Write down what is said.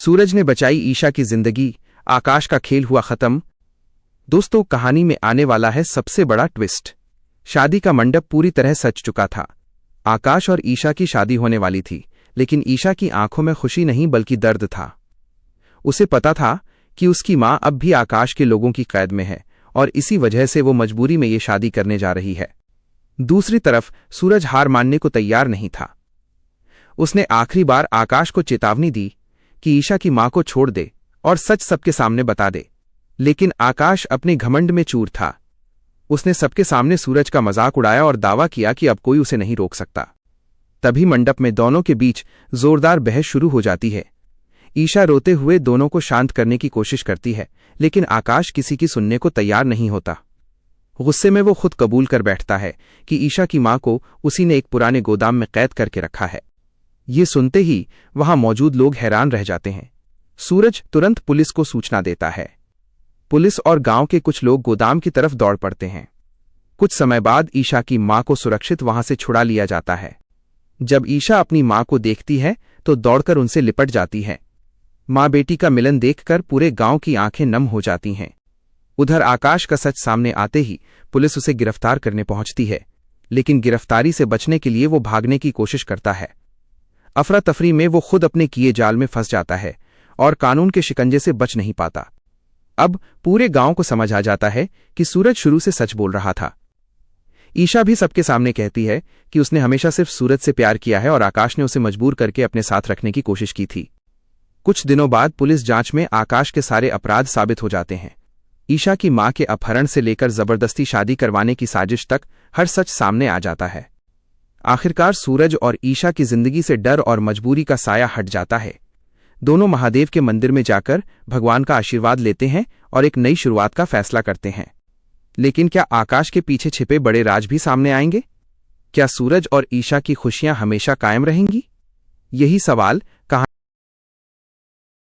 सूरज ने बचाई ईशा की जिंदगी, आकाश का खेल हुआ खत्म। दोस्तों, कहानी में आने वाला है सबसे बड़ा ट्विस्ट। शादी का मंडप पूरी तरह सज चुका था। आकाश और ईशा की शादी होने वाली थी, लेकिन ईशा की आंखों में खुशी नहीं बल्कि दर्द था। उसे पता था कि उसकी मां अब भी आकाश के लोगों की कैद में है और इसी वजह से वो मजबूरी में ये शादी करने जा रही है। दूसरी तरफ सूरज हार मानने को तैयार नहीं था। उसने आखिरी बार आकाश को चेतावनी दी कि ईशा की मां को छोड़ दे और सच सबके सामने बता दे, लेकिन आकाश अपने घमंड में चूर था। उसने सबके सामने सूरज का मजाक उड़ाया और दावा किया कि अब कोई उसे नहीं रोक सकता। तभी मंडप में दोनों के बीच जोरदार बहस शुरू हो जाती है। ईशा रोते हुए दोनों को शांत करने की कोशिश करती है, लेकिन आकाश किसी की सुनने को तैयार नहीं होता। गुस्से में वो खुद कबूल कर बैठता है कि ईशा की मां को उसी ने एक पुराने गोदाम में कैद करके रखा है। ये सुनते ही वहां मौजूद लोग हैरान रह जाते हैं। सूरज तुरंत पुलिस को सूचना देता है। पुलिस और गांव के कुछ लोग गोदाम की तरफ दौड़ पड़ते हैं। कुछ समय बाद ईशा की मां को सुरक्षित वहां से छुड़ा लिया जाता है। जब ईशा अपनी मां को देखती है तो दौड़कर उनसे लिपट जाती है। मां बेटी का मिलन देखकर पूरे गांव की आंखें नम हो जाती हैं। उधर आकाश का सच सामने आते ही पुलिस उसे गिरफ्तार करने पहुंचती है, लेकिन गिरफ्तारी से बचने के लिए वो भागने की कोशिश करता है। अफरा तफरी में वो खुद अपने किए जाल में फंस जाता है और कानून के शिकंजे से बच नहीं पाता। अब पूरे गांव को समझ आ जाता है कि सूरज शुरू से सच बोल रहा था। ईशा भी सबके सामने कहती है कि उसने हमेशा सिर्फ सूरज से प्यार किया है और आकाश ने उसे मजबूर करके अपने साथ रखने की कोशिश की थी। कुछ दिनों बाद पुलिस जांच में आकाश के सारे अपराध साबित हो जाते हैं। ईशा की मां के अपहरण से लेकर जबरदस्ती शादी करवाने की साजिश तक हर सच सामने आ जाता है। आखिरकार सूरज और ईशा की जिंदगी से डर और मजबूरी का साया हट जाता है। दोनों महादेव के मंदिर में जाकर भगवान का आशीर्वाद लेते हैं और एक नई शुरुआत का फैसला करते हैं। लेकिन क्या आकाश के पीछे छिपे बड़े राज भी सामने आएंगे? क्या सूरज और ईशा की खुशियां हमेशा कायम रहेंगी? यही सवाल